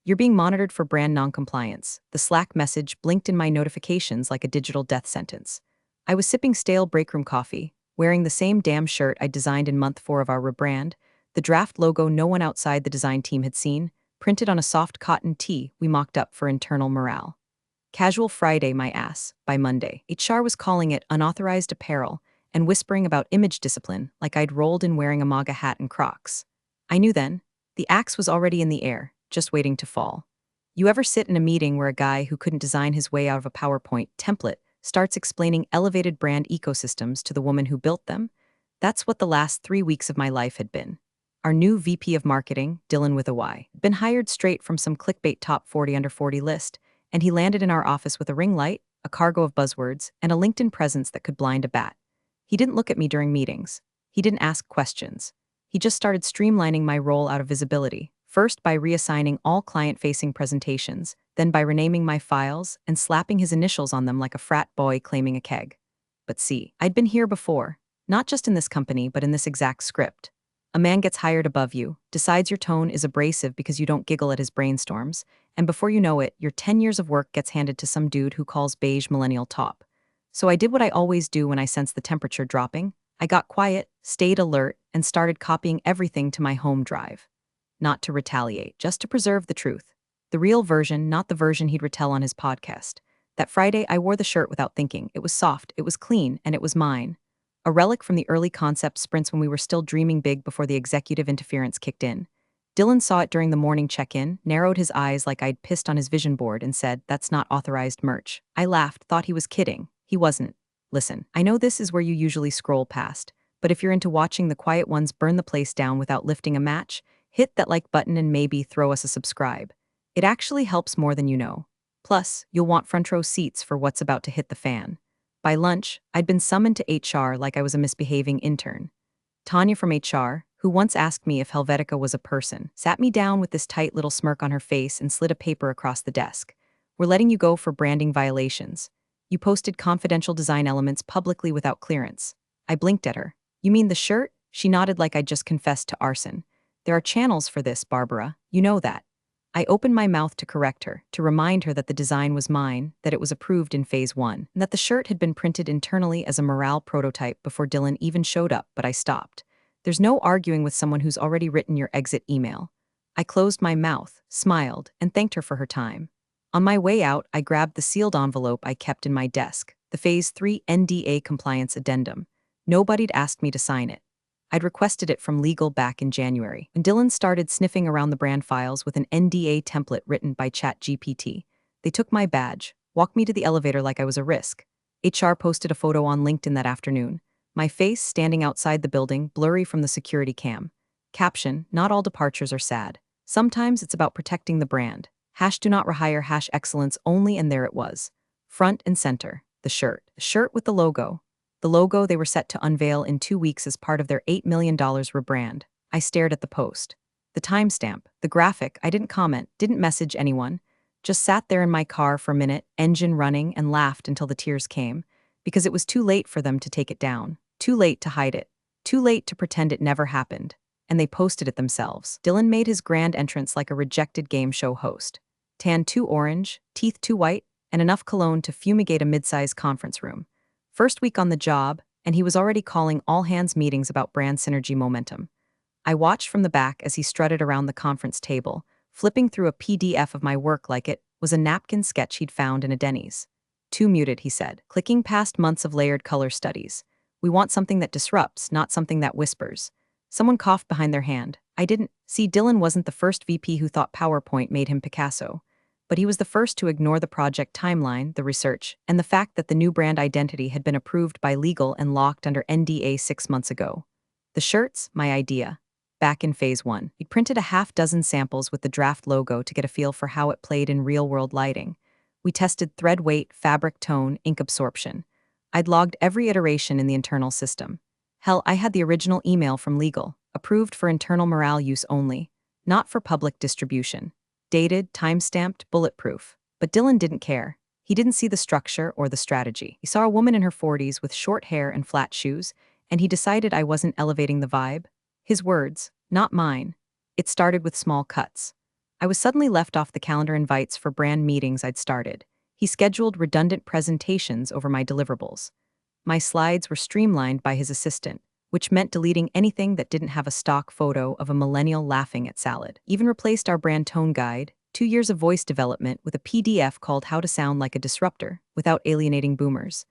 You're being monitored for brand noncompliance. The Slack message blinked in my notifications like a digital death sentence. I was sipping stale breakroom coffee, wearing the same damn shirt I designed in month 4 of our rebrand, the draft logo no one outside the design team had seen, printed on a soft cotton tee we mocked up for internal morale. Casual Friday, my ass, by Monday. HR was calling it unauthorized apparel and whispering about image discipline like I'd rolled in wearing a MAGA hat and Crocs. I knew then, the axe was already in the air, just waiting to fall. You ever sit in a meeting where a guy who couldn't design his way out of a PowerPoint template starts explaining elevated brand ecosystems to the woman who built them? That's what the last 3 weeks of my life had been. Our new VP of Marketing, Dylan with a Y, been hired straight from some clickbait top 40 under 40 list, and he landed in our office with a ring light, a cargo of buzzwords, and a LinkedIn presence that could blind a bat. He didn't look at me during meetings. He didn't ask questions. He just started streamlining my role out of visibility, first by reassigning all client-facing presentations, then by renaming my files and slapping his initials on them like a frat boy claiming a keg. But see, I'd been here before, not just in this company, but in this exact script. A man gets hired above you, decides your tone is abrasive because you don't giggle at his brainstorms, and before you know it, your 10 years of work gets handed to some dude who calls beige millennial top. So I did what I always do when I sensed the temperature dropping. I got quiet, stayed alert, and started copying everything to my home drive. Not to retaliate, just to preserve the truth. The real version, not the version he'd retell on his podcast. That Friday, I wore the shirt without thinking. It was soft, it was clean, and it was mine. A relic from the early concept sprints when we were still dreaming big before the executive interference kicked in. Dylan saw it during the morning check-in, narrowed his eyes like I'd pissed on his vision board and said, "That's not authorized merch." I laughed, thought he was kidding. He wasn't. Listen, I know this is where you usually scroll past, but if you're into watching the quiet ones burn the place down without lifting a match, hit that like button and maybe throw us a subscribe. It actually helps more than you know. Plus, you'll want front row seats for what's about to hit the fan. By lunch, I'd been summoned to HR like I was a misbehaving intern. Tanya from HR, who once asked me if Helvetica was a person, sat me down with this tight little smirk on her face and slid a paper across the desk. "We're letting you go for branding violations. You posted confidential design elements publicly without clearance." I blinked at her. "You mean the shirt?" She nodded like I'd just confessed to arson. "There are channels for this, Barbara. You know that." I opened my mouth to correct her, to remind her that the design was mine, that it was approved in phase 1, and that the shirt had been printed internally as a morale prototype before Dylan even showed up, but I stopped. There's no arguing with someone who's already written your exit email. I closed my mouth, smiled, and thanked her for her time. On my way out, I grabbed the sealed envelope I kept in my desk, the Phase 3 NDA compliance addendum. Nobody'd asked me to sign it. I'd requested it from legal back in January, when Dylan started sniffing around the brand files with an NDA template written by ChatGPT. They took my badge, walked me to the elevator like I was a risk. HR posted a photo on LinkedIn that afternoon. My face standing outside the building, blurry from the security cam. Caption, "Not all departures are sad. Sometimes it's about protecting the brand. # do not rehire # excellence only," and there it was. Front and center, the shirt. The shirt with the logo. The logo they were set to unveil in 2 weeks as part of their $8 million rebrand. I stared at the post. The timestamp, the graphic, I didn't comment, didn't message anyone. Just sat there in my car for a minute, engine running, and laughed until the tears came. Because it was too late for them to take it down. Too late to hide it. Too late to pretend it never happened. And they posted it themselves. Dylan made his grand entrance like a rejected game show host. Tan too orange, teeth too white, and enough cologne to fumigate a mid-sized conference room. First week on the job, and he was already calling all-hands meetings about brand synergy momentum. I watched from the back as he strutted around the conference table, flipping through a PDF of my work like it was a napkin sketch he'd found in a Denny's. "Too muted," he said, clicking past months of layered color studies. "We want something that disrupts, not something that whispers." Someone coughed behind their hand. I didn't. See, Dylan wasn't the first VP who thought PowerPoint made him Picasso. But he was the first to ignore the project timeline, the research, and the fact that the new brand identity had been approved by legal and locked under NDA 6 months ago. The shirts, my idea. Back in phase 1, we printed a half-dozen samples with the draft logo to get a feel for how it played in real-world lighting. We tested thread weight, fabric tone, ink absorption. I'd logged every iteration in the internal system. Hell, I had the original email from legal, approved for internal morale use only, not for public distribution. Dated, time-stamped, bulletproof. But Dylan didn't care. He didn't see the structure or the strategy. He saw a woman in her 40s with short hair and flat shoes, and he decided I wasn't elevating the vibe. His words, not mine. It started with small cuts. I was suddenly left off the calendar invites for brand meetings I'd started. He scheduled redundant presentations over my deliverables. My slides were streamlined by his assistant, which meant deleting anything that didn't have a stock photo of a millennial laughing at salad. Even replaced our brand tone guide, 2 years of voice development, with a PDF called How to Sound Like a Disruptor without alienating boomers.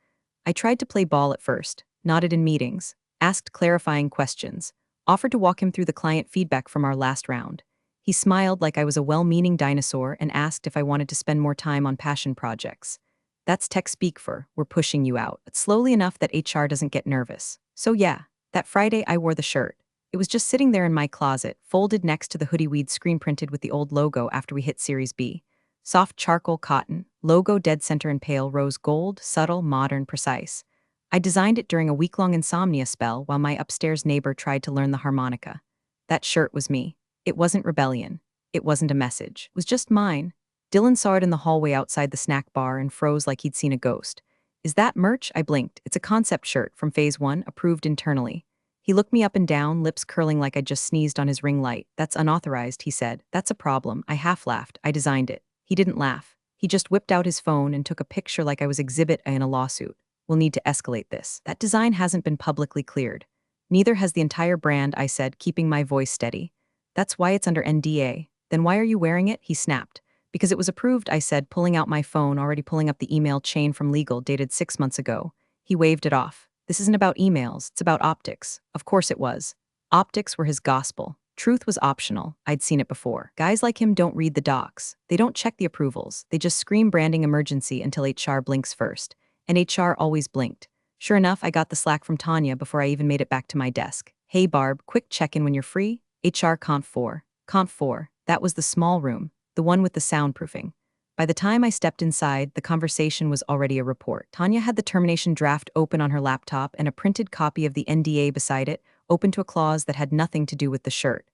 I tried to play ball at first, nodded in meetings, asked clarifying questions, offered to walk him through the client feedback from our last round. He smiled like I was a well-meaning dinosaur and asked if I wanted to spend more time on passion projects. That's tech speak for, we're pushing you out, but slowly enough that HR doesn't get nervous. So yeah, that Friday I wore the shirt. It was just sitting there in my closet, folded next to the hoodie we'd screen printed with the old logo after we hit Series B. Soft charcoal cotton, logo dead center in pale rose gold, subtle, modern, precise. I designed it during a week-long insomnia spell while my upstairs neighbor tried to learn the harmonica. That shirt was me. It wasn't rebellion. It wasn't a message. It was just mine. Dylan saw it in the hallway outside the snack bar and froze like he'd seen a ghost. Is that merch? I blinked. It's a concept shirt from Phase 1, approved internally. He looked me up and down, lips curling like I'd just sneezed on his ring light. That's unauthorized, he said. That's a problem. I half laughed. I designed it. He didn't laugh. He just whipped out his phone and took a picture like I was Exhibit A in a lawsuit. We'll need to escalate this. That design hasn't been publicly cleared. Neither has the entire brand, I said, keeping my voice steady. That's why it's under NDA. Then why are you wearing it? He snapped. Because it was approved, I said, pulling out my phone, already pulling up the email chain from legal dated 6 months ago. He waved it off. This isn't about emails, it's about optics. Of course it was. Optics were his gospel. Truth was optional. I'd seen it before. Guys like him don't read the docs. They don't check the approvals. They just scream branding emergency until HR blinks first. And HR always blinked. Sure enough, I got the slack from Tanya before I even made it back to my desk. Hey Barb, quick check-in when you're free. HR Conf 4. Conf 4. That was the small room, the one with the soundproofing. By the time I stepped inside, the conversation was already a report. Tanya had the termination draft open on her laptop and a printed copy of the NDA beside it, open to a clause that had nothing to do with the shirt.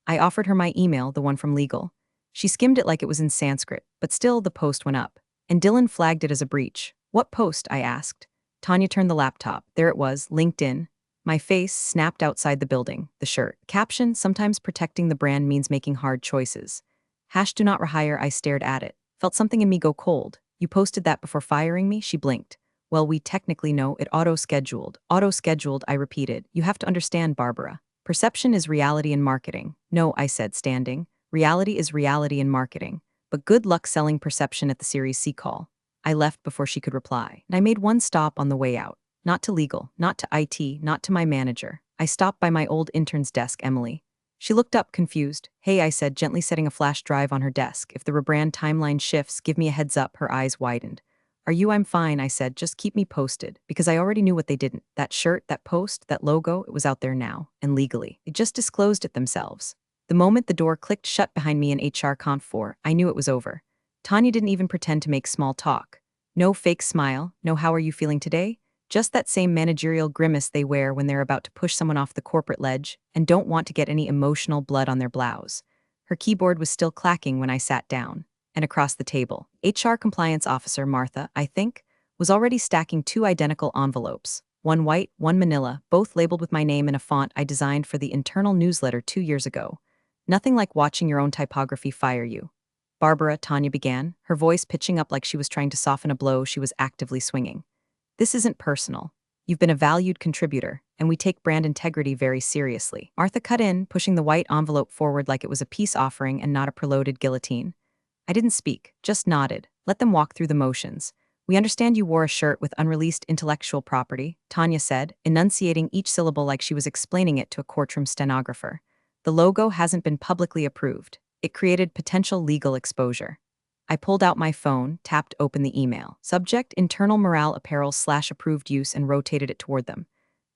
I offered her my email, the one from legal. She skimmed it like it was in Sanskrit, but still the post went up. And Dylan flagged it as a breach. What post? I asked. Tanya turned the laptop. There it was, LinkedIn. My face snapped outside the building, the shirt. Caption, sometimes protecting the brand means making hard choices. # do not rehire, I stared at it. Felt something in me go cold. You posted that before firing me? She blinked. Well, we technically know it auto-scheduled. Auto-scheduled, I repeated. You have to understand, Barbara. Perception is reality in marketing. No, I said, standing. Reality is reality in marketing. But good luck selling perception at the Series C call. I left before she could reply. And I made one stop on the way out. Not to legal, not to IT, not to my manager. I stopped by my old intern's desk, Emily. She looked up, confused. Hey, I said, gently setting a flash drive on her desk. If the rebrand timeline shifts, give me a heads up. Her eyes widened. Are you? I'm fine, I said. Just keep me posted. Because I already knew what they didn't. That shirt, that post, that logo, it was out there now. And legally. They just disclosed it themselves. The moment the door clicked shut behind me in HR Conf 4, I knew it was over. Tanya didn't even pretend to make small talk. No fake smile, no how are you feeling today? Just that same managerial grimace they wear when they're about to push someone off the corporate ledge and don't want to get any emotional blood on their blouse. Her keyboard was still clacking when I sat down. And across the table, HR compliance officer Martha, I think, was already stacking 2 identical envelopes. One white, one manila, both labeled with my name in a font I designed for the internal newsletter 2 years ago. Nothing like watching your own typography fire you. Barbara, Tanya began, her voice pitching up like she was trying to soften a blow she was actively swinging. This isn't personal. You've been a valued contributor, and we take brand integrity very seriously. Martha cut in, pushing the white envelope forward like it was a peace offering and not a preloaded guillotine. I didn't speak, just nodded. Let them walk through the motions. We understand you wore a shirt with unreleased intellectual property, Tanya said, enunciating each syllable like she was explaining it to a courtroom stenographer. The logo hasn't been publicly approved. It created potential legal exposure. I pulled out my phone, tapped open the email. Subject, internal morale apparel / approved use, and rotated it toward them.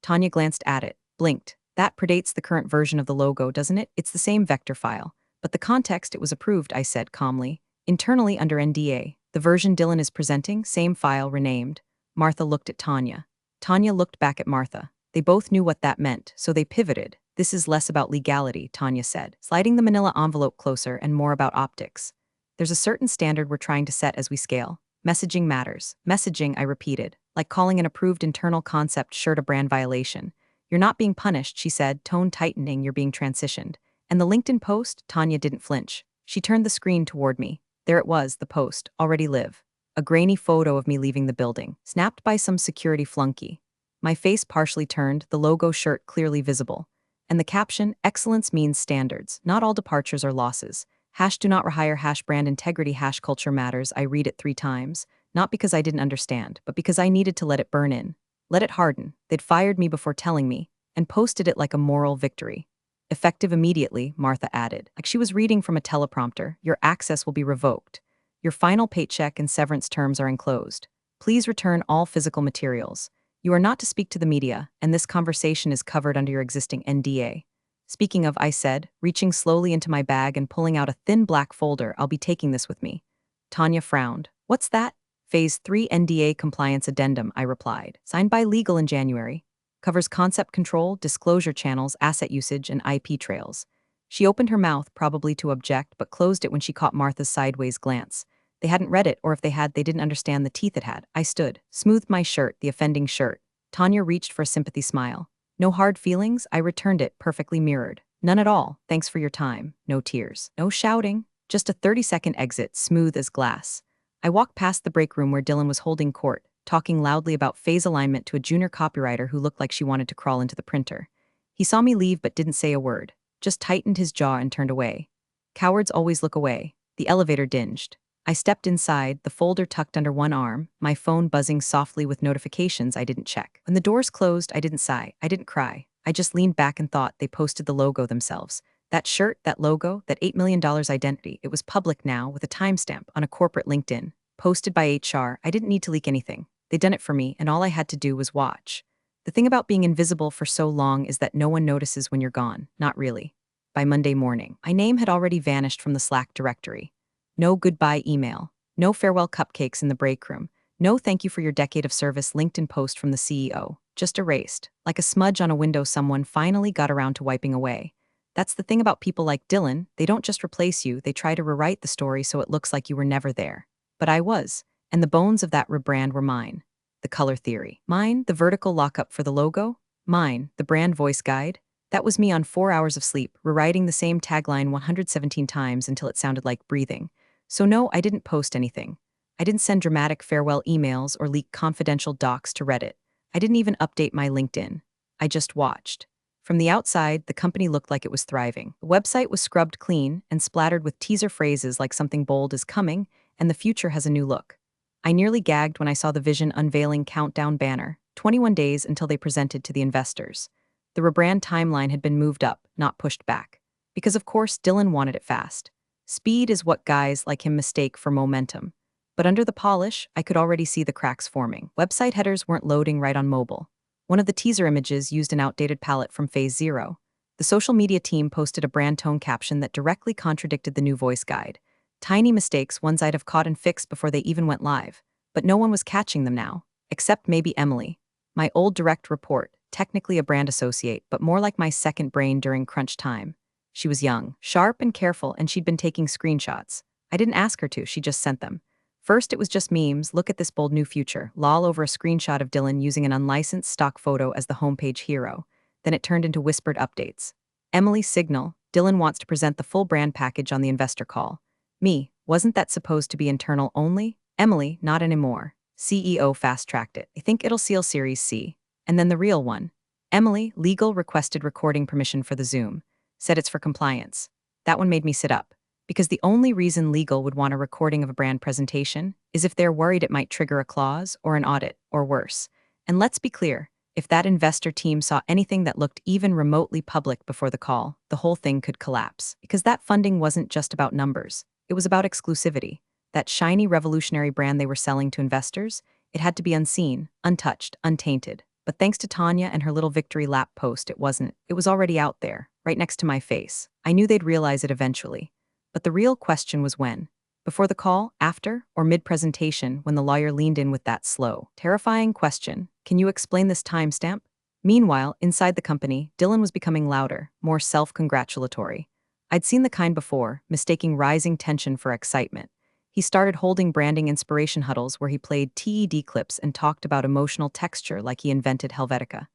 Tanya glanced at it, blinked. That predates the current version of the logo, doesn't it? It's the same vector file. But the context, it was approved, I said calmly. Internally under NDA. The version Dylan is presenting, same file, renamed. Martha looked at Tanya. Tanya looked back at Martha. They both knew what that meant, so they pivoted. This is less about legality, Tanya said, sliding the manila envelope closer, and more about optics. There's a certain standard we're trying to set as we scale. Messaging matters. Messaging, I repeated, like calling an approved internal concept shirt a brand violation. You're not being punished, she said, tone tightening, you're being transitioned. And the LinkedIn post, Tanya didn't flinch. She turned the screen toward me. There it was, the post, already live. A grainy photo of me leaving the building, snapped by some security flunky. My face partially turned, the logo shirt clearly visible. And the caption, excellence means standards, not all departures are losses. Hash do not rehire, hash brand integrity, hash culture matters. I read it 3 times, not because I didn't understand, but because I needed to let it burn in. Let it harden. They'd fired me before telling me, and posted it like a moral victory. Effective immediately, Martha added, like she was reading from a teleprompter, your access will be revoked. Your final paycheck and severance terms are enclosed. Please return all physical materials. You are not to speak to the media, and this conversation is covered under your existing NDA. Speaking of, I said, reaching slowly into my bag and pulling out a thin black folder, I'll be taking this with me. Tanya frowned. What's that? Phase 3 NDA Compliance Addendum, I replied. Signed by legal in January. Covers concept control, disclosure channels, asset usage, and IP trails. She opened her mouth, probably to object, but closed it when she caught Martha's sideways glance. They hadn't read it, or if they had, they didn't understand the teeth it had. I stood, smoothed my shirt, the offending shirt. Tanya reached for a sympathy smile. No hard feelings, I returned it, perfectly mirrored. None at all, thanks for your time. No tears. No shouting. Just a 30-second exit, smooth as glass. I walked past the break room where Dylan was holding court, talking loudly about phase alignment to a junior copywriter who looked like she wanted to crawl into the printer. He saw me leave but didn't say a word, just tightened his jaw and turned away. Cowards always look away. The elevator dinged. I stepped inside, the folder tucked under one arm, my phone buzzing softly with notifications I didn't check. When the doors closed, I didn't sigh, I didn't cry. I just leaned back and thought they posted the logo themselves. That shirt, that logo, that $8 million identity, it was public now with a timestamp on a corporate LinkedIn. Posted by HR, I didn't need to leak anything. They'd done it for me, and all I had to do was watch. The thing about being invisible for so long is that no one notices when you're gone, not really. By Monday morning, my name had already vanished from the Slack directory. No goodbye email, no farewell cupcakes in the break room, no thank you for your decade of service LinkedIn post from the CEO, just erased, like a smudge on a window someone finally got around to wiping away. That's the thing about people like Dylan, they don't just replace you, they try to rewrite the story so it looks like you were never there. But I was, and the bones of that rebrand were mine. The color theory. Mine, the vertical lockup for the logo. Mine, the brand voice guide. That was me on 4 hours of sleep, rewriting the same tagline 117 times until it sounded like breathing. So no, I didn't post anything. I didn't send dramatic farewell emails or leak confidential docs to Reddit. I didn't even update my LinkedIn. I just watched. From the outside, the company looked like it was thriving. The website was scrubbed clean and splattered with teaser phrases like something bold is coming and the future has a new look. I nearly gagged when I saw the Vision unveiling countdown banner, 21 days until they presented to the investors. The rebrand timeline had been moved up, not pushed back. Because of course, Dylan wanted it fast. Speed is what guys like him mistake for momentum. But under the polish, I could already see the cracks forming. Website headers weren't loading right on mobile. One of the teaser images used an outdated palette from Phase 0. The social media team posted a brand tone caption that directly contradicted the new voice guide. Tiny mistakes, ones I'd have caught and fixed before they even went live. But no one was catching them now, except maybe Emily. My old direct report, technically a brand associate, but more like my second brain during crunch time. She was young, sharp and careful, and she'd been taking screenshots. I didn't ask her to, she just sent them. First, it was just memes, look at this bold new future, lol over a screenshot of Dylan using an unlicensed stock photo as the homepage hero. Then it turned into whispered updates. Emily signal, Dylan wants to present the full brand package on the investor call. Me, wasn't that supposed to be internal only? Emily, not anymore. CEO fast-tracked it. I think it'll seal Series C. And then the real one. Emily, legal requested recording permission for the Zoom. Said it's for compliance. That one made me sit up. Because the only reason legal would want a recording of a brand presentation is if they're worried it might trigger a clause or an audit, or worse. And let's be clear, if that investor team saw anything that looked even remotely public before the call, the whole thing could collapse. Because that funding wasn't just about numbers. It was about exclusivity. That shiny revolutionary brand they were selling to investors, it had to be unseen, untouched, untainted. But thanks to Tanya and her little victory lap post, it wasn't. It was already out there, right next to my face. I knew they'd realize it eventually. But the real question was when. Before the call, after, or mid-presentation when the lawyer leaned in with that slow, terrifying question, can you explain this timestamp? Meanwhile, inside the company, Dylan was becoming louder, more self-congratulatory. I'd seen the kind before, mistaking rising tension for excitement. He started holding branding inspiration huddles where he played TED clips and talked about emotional texture like he invented Helvetica.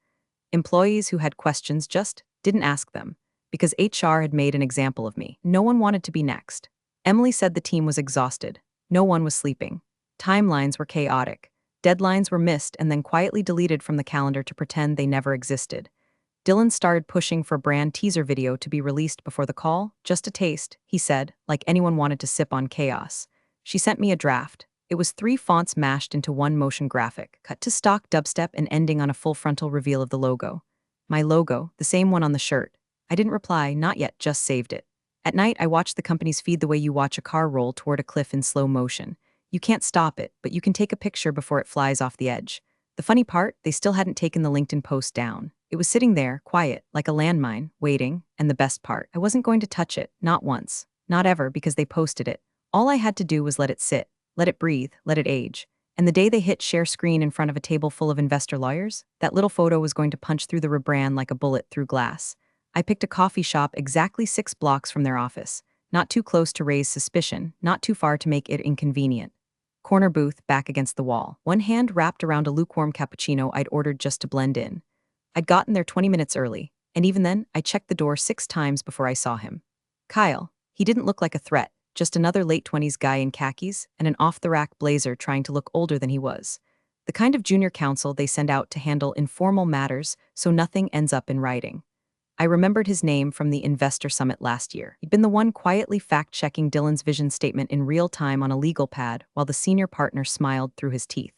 Employees who had questions just didn't ask them. Because HR had made an example of me. No one wanted to be next. Emily said the team was exhausted. No one was sleeping. Timelines were chaotic. Deadlines were missed and then quietly deleted from the calendar to pretend they never existed. Dylan started pushing for brand teaser video to be released before the call. Just a taste, he said, like anyone wanted to sip on chaos. She sent me a draft. It was 3 fonts mashed into one motion graphic, cut to stock dubstep and ending on a full frontal reveal of the logo. My logo, the same one on the shirt. I didn't reply, not yet, just saved it. At night, I watched the company's feed the way you watch a car roll toward a cliff in slow motion. You can't stop it, but you can take a picture before it flies off the edge. The funny part, they still hadn't taken the LinkedIn post down. It was sitting there, quiet, like a landmine, waiting, and the best part, I wasn't going to touch it, not once, not ever, because they posted it. All I had to do was let it sit, let it breathe, let it age. And the day they hit share screen in front of a table full of investor lawyers, that little photo was going to punch through the rebrand like a bullet through glass. I picked a coffee shop exactly 6 blocks from their office, not too close to raise suspicion, not too far to make it inconvenient. Corner booth, back against the wall, one hand wrapped around a lukewarm cappuccino I'd ordered just to blend in. I'd gotten there 20 minutes early, and even then, I checked the door 6 times before I saw him. Kyle. He didn't look like a threat, just another late-20s guy in khakis and an off-the-rack blazer trying to look older than he was. The kind of junior counsel they send out to handle informal matters so nothing ends up in writing. I remembered his name from the investor summit last year. He'd been the one quietly fact-checking Dylan's vision statement in real time on a legal pad while the senior partner smiled through his teeth.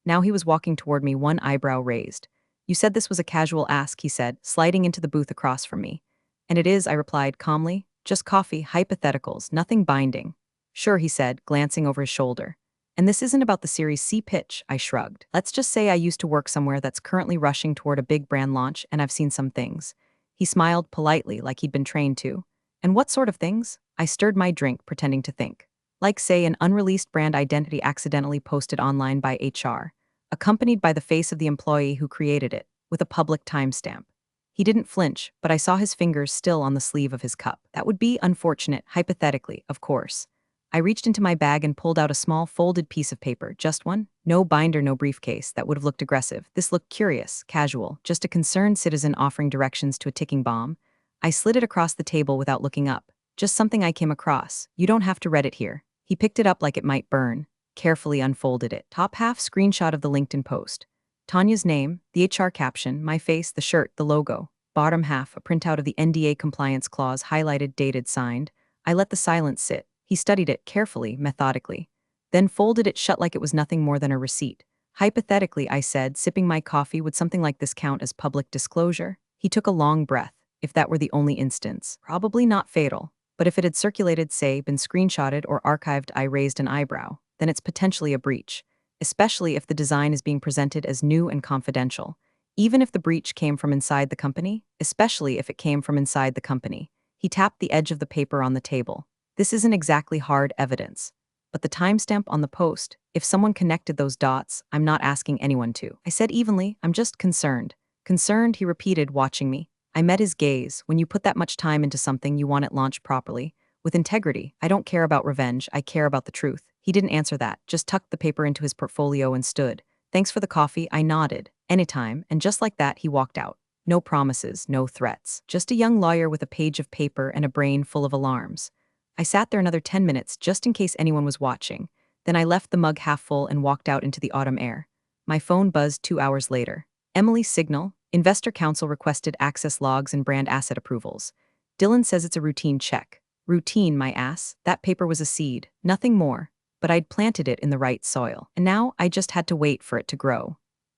Now he was walking toward me, one eyebrow raised. You said this was a casual ask, he said, sliding into the booth across from me. And it is, I replied calmly. Just coffee, hypotheticals, nothing binding. Sure, he said, glancing over his shoulder. And this isn't about the Series C pitch, I shrugged. Let's just say I used to work somewhere that's currently rushing toward a big brand launch, and I've seen some things. He smiled politely, like he'd been trained to. And what sort of things? I stirred my drink, pretending to think. Like, say, an unreleased brand identity accidentally posted online by HR, accompanied by the face of the employee who created it, with a public timestamp. He didn't flinch, but I saw his fingers still on the sleeve of his cup. That would be unfortunate, hypothetically, of course. I reached into my bag and pulled out a small folded piece of paper, just one. No binder, no briefcase. That would have looked aggressive. This looked curious, casual, just a concerned citizen offering directions to a ticking bomb. I slid it across the table without looking up. Just something I came across. You don't have to read it here. He picked it up like it might burn, carefully unfolded it. Top half, screenshot of the LinkedIn post. Tanya's name, the HR caption, my face, the shirt, the logo. Bottom half, a printout of the NDA compliance clause, highlighted, dated, signed. I let the silence sit. He studied it carefully, methodically. Then folded it shut like it was nothing more than a receipt. Hypothetically, I said, sipping my coffee, would something like this count as public disclosure? He took a long breath. If that were the only instance. Probably not fatal. But if it had circulated, say, been screenshotted or archived, I raised an eyebrow. Then it's potentially a breach. Especially if the design is being presented as new and confidential. Even if the breach came from inside the company, especially if it came from inside the company. He tapped the edge of the paper on the table. This isn't exactly hard evidence. But the timestamp on the post, if someone connected those dots, I'm not asking anyone to. I said evenly, I'm just concerned. Concerned, he repeated, watching me. I met his gaze. When you put that much time into something, you want it launched properly. With integrity. I don't care about revenge, I care about the truth. He didn't answer that, just tucked the paper into his portfolio and stood. Thanks for the coffee, I nodded. Anytime, and just like that, he walked out. No promises, no threats. Just a young lawyer with a page of paper and a brain full of alarms. I sat there another 10 minutes just in case anyone was watching. Then I left the mug half full and walked out into the autumn air. My phone buzzed 2 hours later. Emily's signal. Investor counsel requested access logs and brand asset approvals. Dylan says it's a routine check. Routine, my ass. That paper was a seed, nothing more. But I'd planted it in the right soil, and now I just had to wait for it to grow.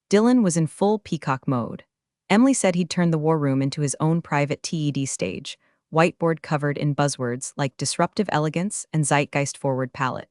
Dylan was in full peacock mode. Emily said he'd turned the war room into his own private TED stage, whiteboard covered in buzzwords like disruptive elegance and zeitgeist-forward palette.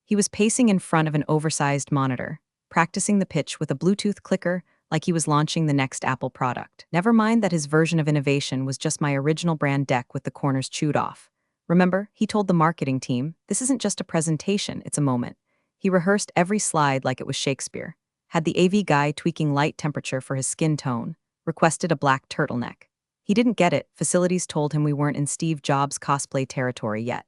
He was pacing in front of an oversized monitor, practicing the pitch with a Bluetooth clicker like he was launching the next Apple product. Never mind that his version of innovation was just my original brand deck with the corners chewed off. Remember, he told the marketing team, this isn't just a presentation, it's a moment. He rehearsed every slide like it was Shakespeare. Had the AV guy tweaking light temperature for his skin tone, requested a black turtleneck. He didn't get it. Facilities told him we weren't in Steve Jobs cosplay territory yet.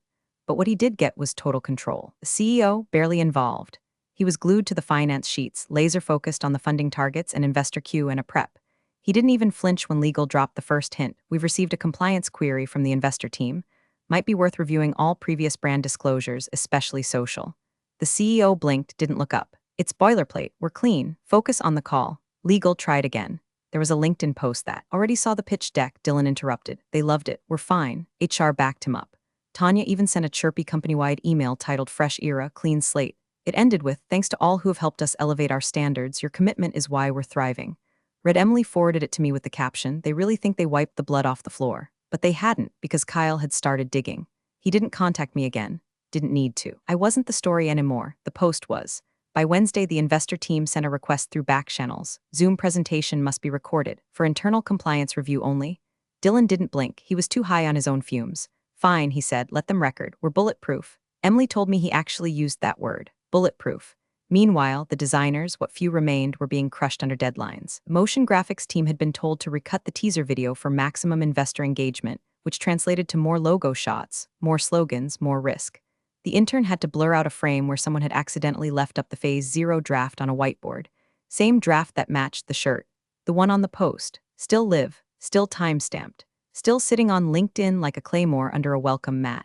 But what he did get was total control. The CEO, barely involved. He was glued to the finance sheets, laser-focused on the funding targets and investor queue and a prep. He didn't even flinch when legal dropped the first hint. We've received a compliance query from the investor team. Might be worth reviewing all previous brand disclosures, especially social. The CEO blinked, didn't look up. It's boilerplate, we're clean, focus on the call. Legal tried again. There was a LinkedIn post that already saw the pitch deck, Dylan interrupted. They loved it, we're fine. HR backed him up. Tanya even sent a chirpy company-wide email titled Fresh Era, Clean Slate. It ended with, thanks to all who have helped us elevate our standards, your commitment is why we're thriving. Red Emily forwarded it to me with the caption, they really think they wiped the blood off the floor. But they hadn't, because Kyle had started digging. He didn't contact me again. Didn't need to. I wasn't the story anymore, the post was. By Wednesday, the investor team sent a request through back channels. Zoom presentation must be recorded, for internal compliance review only. Dylan didn't blink, he was too high on his own fumes. Fine, he said, let them record, we're bulletproof. Emily told me he actually used that word, bulletproof. Meanwhile, the designers, what few remained, were being crushed under deadlines. Motion graphics team had been told to recut the teaser video for maximum investor engagement, which translated to more logo shots, more slogans, more risk. The intern had to blur out a frame where someone had accidentally left up the Phase 0 draft on a whiteboard. Same draft that matched the shirt. The one on the post. Still live, still time-stamped. Still sitting on LinkedIn like a claymore under a welcome mat.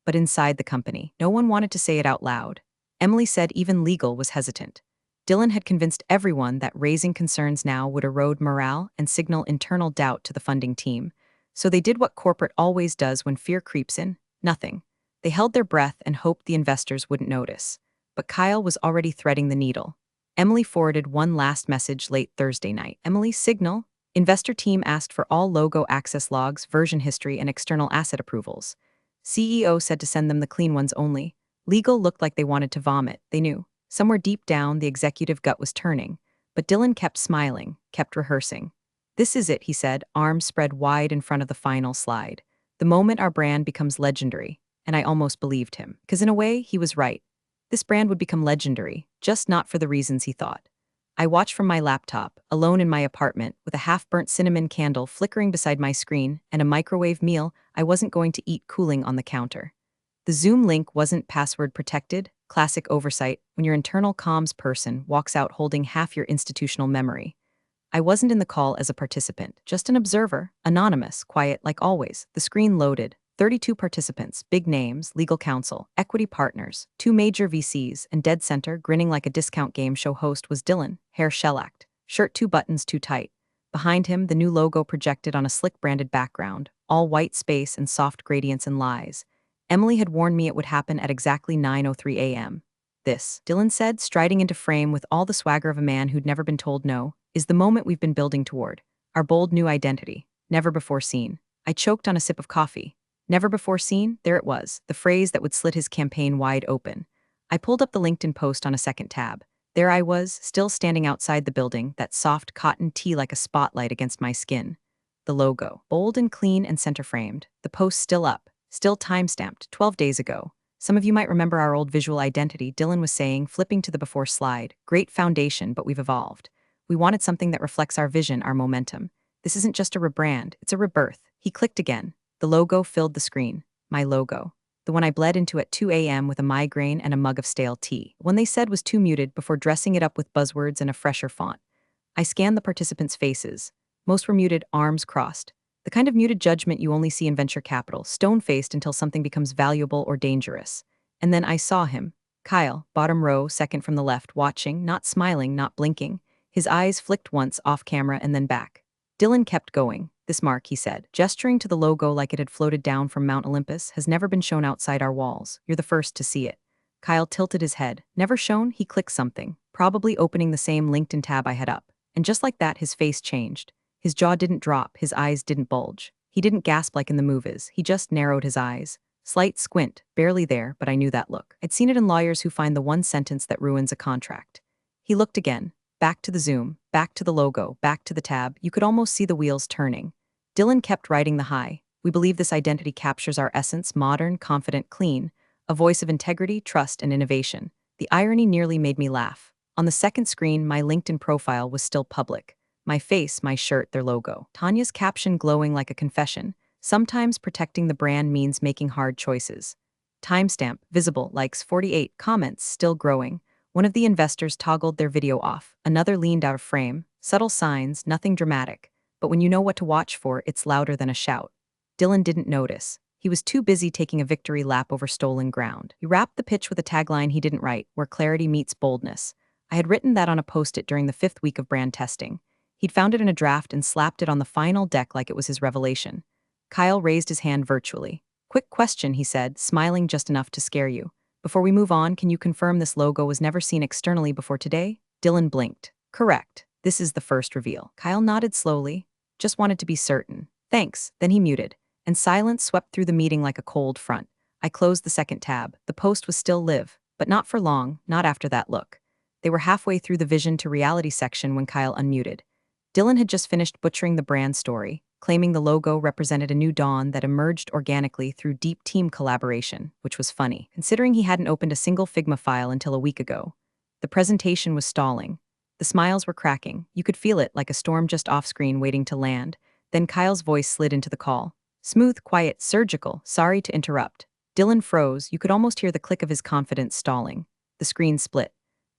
But inside the company, no one wanted to say it out loud. Emily said even legal was hesitant. Dylan had convinced everyone that raising concerns now would erode morale and signal internal doubt to the funding team. So they did what corporate always does when fear creeps in, nothing. They held their breath and hoped the investors wouldn't notice. But Kyle was already threading the needle. Emily forwarded one last message late Thursday night. Emily, signal. Investor team asked for all logo access logs, version history, and external asset approvals. CEO said to send them the clean ones only. Legal looked like they wanted to vomit, they knew. Somewhere deep down, the executive gut was turning. But Dylan kept smiling, kept rehearsing. This is it, he said, arms spread wide in front of the final slide. The moment our brand becomes legendary. And I almost believed him. Because in a way, he was right. This brand would become legendary, just not for the reasons he thought. I watched from my laptop, alone in my apartment, with a half-burnt cinnamon candle flickering beside my screen and a microwave meal I wasn't going to eat cooling on the counter. The Zoom link wasn't password protected, classic oversight when your internal comms person walks out holding half your institutional memory. I wasn't in the call as a participant, just an observer, anonymous, quiet like always. The screen loaded. 32 participants, big names, legal counsel, equity partners, 2 major VCs, and dead center, grinning like a discount game show host was Dylan, hair shellacked, shirt 2 buttons too tight. Behind him, the new logo projected on a slick-branded background, all white space and soft gradients and lies. Emily had warned me it would happen at exactly 9:03 a.m. This, Dylan said, striding into frame with all the swagger of a man who'd never been told no, is the moment we've been building toward. Our bold new identity, never before seen. I choked on a sip of coffee. Never before seen, there it was, the phrase that would slit his campaign wide open. I pulled up the LinkedIn post on a second tab. There I was, still standing outside the building, that soft cotton tee like a spotlight against my skin. The logo, bold and clean and center-framed, the post still up, still time-stamped, 12 days ago. Some of you might remember our old visual identity, Dylan was saying, flipping to the before slide. Great foundation, but we've evolved. We wanted something that reflects our vision, our momentum. This isn't just a rebrand, it's a rebirth. He clicked again. The logo filled the screen. My logo. The one I bled into at 2 a.m. with a migraine and a mug of stale tea. One they said was too muted before dressing it up with buzzwords and a fresher font. I scanned the participants' faces. Most were muted, arms crossed. The kind of muted judgment you only see in venture capital, stone-faced until something becomes valuable or dangerous. And then I saw him. Kyle, bottom row, second from the left, watching, not smiling, not blinking. His eyes flicked once off camera and then back. Dylan kept going. This mark, he said, gesturing to the logo like it had floated down from Mount Olympus, has never been shown outside our walls. You're the first to see it. Kyle tilted his head. Never shown? He clicked something, probably opening the same LinkedIn tab I had up. And just like that, his face changed. His jaw didn't drop, his eyes didn't bulge. He didn't gasp like in the movies, he just narrowed his eyes. Slight squint, barely there, but I knew that look. I'd seen it in lawyers who find the one sentence that ruins a contract. He looked again. Back to the zoom, back to the logo, back to the tab. You could almost see the wheels turning. Dylan kept riding the high. We believe this identity captures our essence, modern, confident, clean, a voice of integrity, trust, and innovation. The irony nearly made me laugh. On the second screen, my LinkedIn profile was still public. My face, my shirt, their logo. Tanya's caption glowing like a confession. Sometimes protecting the brand means making hard choices. Timestamp, visible, likes 48, comments, still growing. One of the investors toggled their video off. Another leaned out of frame. Subtle signs, nothing dramatic. But when you know what to watch for, it's louder than a shout. Dylan didn't notice. He was too busy taking a victory lap over stolen ground. He wrapped the pitch with a tagline he didn't write, where clarity meets boldness. I had written that on a post-it during the 5th week of brand testing. He'd found it in a draft and slapped it on the final deck like it was his revelation. Kyle raised his hand virtually. Quick question, he said, smiling just enough to scare you. Before we move on, can you confirm this logo was never seen externally before today? Dylan blinked. Correct. This is the first reveal. Kyle nodded slowly. Just wanted to be certain. Thanks. Then he muted, and silence swept through the meeting like a cold front. I closed the second tab. The post was still live, but not for long, not after that look. They were halfway through the vision to reality section when Kyle unmuted. Dylan had just finished butchering the brand story, claiming the logo represented a new dawn that emerged organically through deep team collaboration, which was funny, considering he hadn't opened a single Figma file until a week ago. The presentation was stalling. The smiles were cracking. You could feel it like a storm just off-screen waiting to land. Then Kyle's voice slid into the call. Smooth, quiet, surgical, sorry to interrupt. Dylan froze. You could almost hear the click of his confidence stalling. The screen split.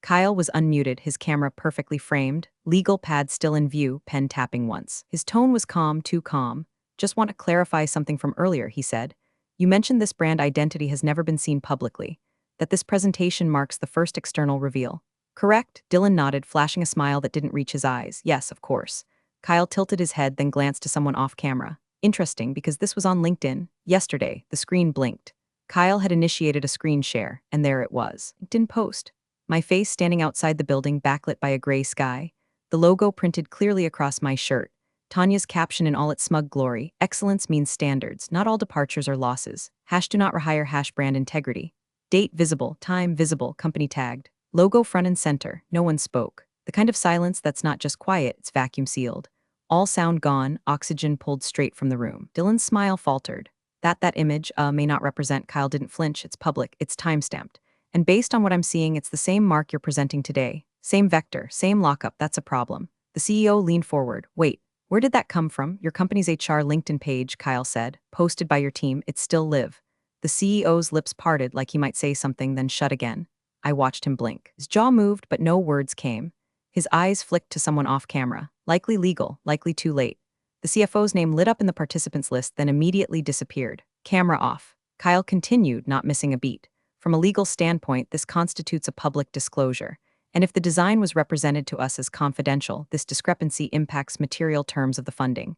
Kyle was unmuted, his camera perfectly framed, legal pad still in view, pen tapping once. His tone was calm, too calm. Just want to clarify something from earlier, he said. You mentioned this brand identity has never been seen publicly, that this presentation marks the first external reveal. Correct? Dylan nodded, flashing a smile that didn't reach his eyes. Yes, of course. Kyle tilted his head, then glanced to someone off camera. Interesting, because this was on LinkedIn. Yesterday, the screen blinked. Kyle had initiated a screen share, and there it was. LinkedIn post. My face standing outside the building backlit by a gray sky. The logo printed clearly across my shirt. Tanya's caption in all its smug glory. Excellence means standards. Not all departures are losses. # do not rehire # brand integrity. Date visible. Time visible. Company tagged. Logo front and center. No one spoke. The kind of silence that's not just quiet, it's vacuum sealed. All sound gone, oxygen pulled straight from the room. Dylan's smile faltered. That image may not represent. Kyle didn't flinch. It's public. It's time-stamped. And based on what I'm seeing, it's the same mark you're presenting today. Same vector, same lockup, that's a problem. The CEO leaned forward. Wait, where did that come from? Your company's HR LinkedIn page, Kyle said. Posted by your team, it's still live. The CEO's lips parted like he might say something, then shut again. I watched him blink. His jaw moved, but no words came. His eyes flicked to someone off camera. Likely legal, likely too late. The CFO's name lit up in the participants list, then immediately disappeared. Camera off. Kyle continued, not missing a beat. From a legal standpoint, this constitutes a public disclosure. And if the design was represented to us as confidential, this discrepancy impacts material terms of the funding.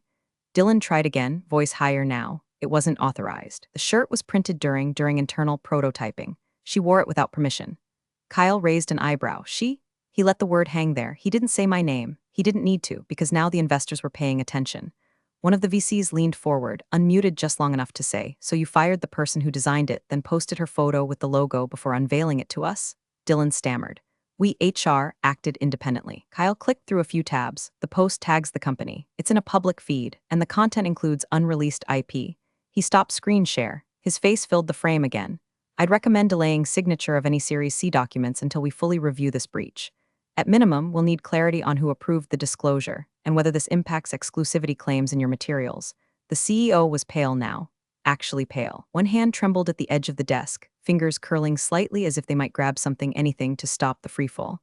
Dylan tried again, voice higher now. It wasn't authorized. The shirt was printed during internal prototyping. She wore it without permission. Kyle raised an eyebrow. She? He let the word hang there. He didn't say my name. He didn't need to, because now the investors were paying attention. One of the VCs leaned forward, unmuted just long enough to say, so you fired the person who designed it, then posted her photo with the logo before unveiling it to us? Dylan stammered. We HR acted independently. Kyle clicked through a few tabs. The post tags the company. It's in a public feed, and the content includes unreleased IP. He stopped screen share. His face filled the frame again. I'd recommend delaying signature of any Series C documents until we fully review this breach. At minimum, we'll need clarity on who approved the disclosure and whether this impacts exclusivity claims in your materials. The CEO was pale now, actually pale. One hand trembled at the edge of the desk, fingers curling slightly as if they might grab something, anything to stop the freefall.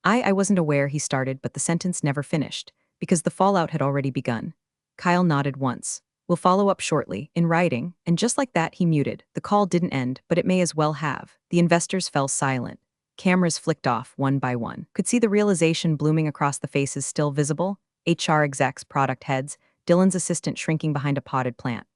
I wasn't aware, he started, but the sentence never finished, because the fallout had already begun. Kyle nodded once. We'll follow up shortly, in writing, and just like that he muted. The call didn't end, but it may as well have. The investors fell silent. Cameras flicked off, one by one. Could see the realization blooming across the faces still visible. HR execs, product heads, Dylan's assistant shrinking behind a potted plant.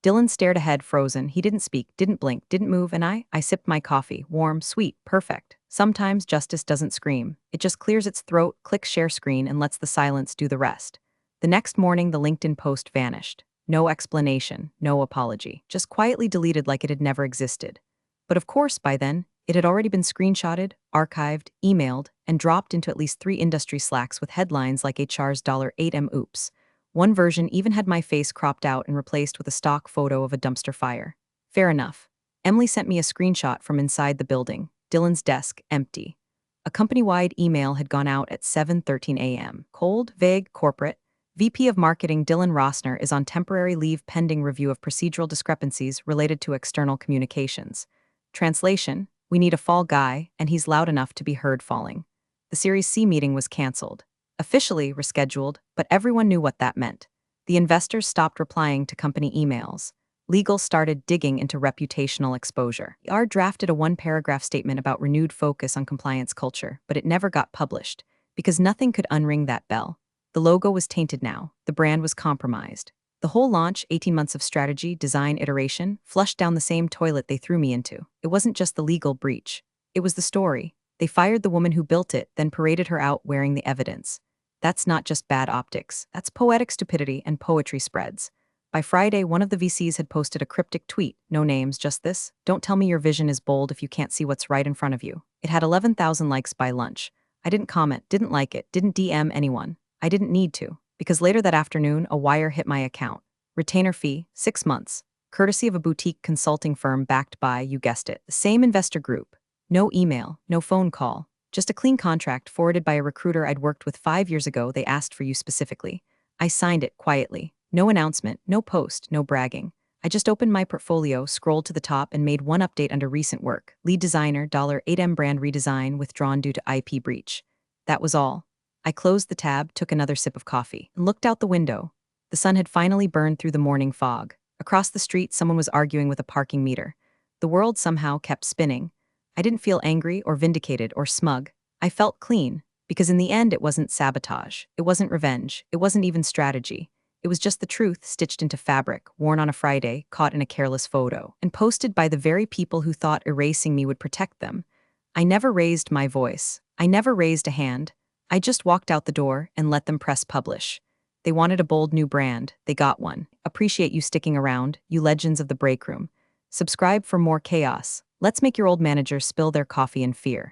Dylan stared ahead, frozen. He didn't speak, didn't blink, didn't move, and I sipped my coffee. Warm, sweet, perfect. Sometimes justice doesn't scream. It just clears its throat, clicks share screen, and lets the silence do the rest. The next morning, the LinkedIn post vanished. No explanation, no apology. Just quietly deleted like it had never existed. But of course, by then, it had already been screenshotted, archived, emailed, and dropped into at least 3 industry Slacks with headlines like HR's $8M oops. One version even had my face cropped out and replaced with a stock photo of a dumpster fire. Fair enough. Emily sent me a screenshot from inside the building. Dylan's desk, empty. A company-wide email had gone out at 7:13 a.m. Cold, vague, corporate. VP of Marketing Dylan Rossner is on temporary leave pending review of procedural discrepancies related to external communications. Translation: we need a fall guy, and he's loud enough to be heard falling. The Series C meeting was canceled. Officially rescheduled, but everyone knew what that meant. The investors stopped replying to company emails. Legal started digging into reputational exposure. R drafted a one-paragraph statement about renewed focus on compliance culture, but it never got published, because nothing could unring that bell. The logo was tainted now, the brand was compromised. The whole launch, 18 months of strategy, design, iteration, flushed down the same toilet they threw me into. It wasn't just the legal breach. It was the story. They fired the woman who built it, then paraded her out wearing the evidence. That's not just bad optics. That's poetic stupidity and poetry spreads. By Friday, one of the VCs had posted a cryptic tweet, no names, just this: "Don't tell me your vision is bold if you can't see what's right in front of you." It had 11,000 likes by lunch. I didn't comment, didn't like it, didn't DM anyone. I didn't need to, because later that afternoon, a wire hit my account. Retainer fee, 6 months. Courtesy of a boutique consulting firm backed by, you guessed it, the same investor group. No email, no phone call. Just a clean contract forwarded by a recruiter I'd worked with 5 years ago. They asked for you specifically. I signed it quietly. No announcement, no post, no bragging. I just opened my portfolio, scrolled to the top, and made one update under recent work. Lead designer, $8M brand redesign withdrawn due to IP breach. That was all. I closed the tab, took another sip of coffee, and looked out the window. The sun had finally burned through the morning fog. Across the street, someone was arguing with a parking meter. The world somehow kept spinning. I didn't feel angry or vindicated or smug. I felt clean, because in the end it wasn't sabotage, it wasn't revenge, it wasn't even strategy. It was just the truth stitched into fabric, worn on a Friday, caught in a careless photo, and posted by the very people who thought erasing me would protect them. I never raised my voice. I never raised a hand. I just walked out the door and let them press publish. They wanted a bold new brand. They got one. Appreciate you sticking around, you legends of the break room. Subscribe for more chaos. Let's make your old managers spill their coffee in fear.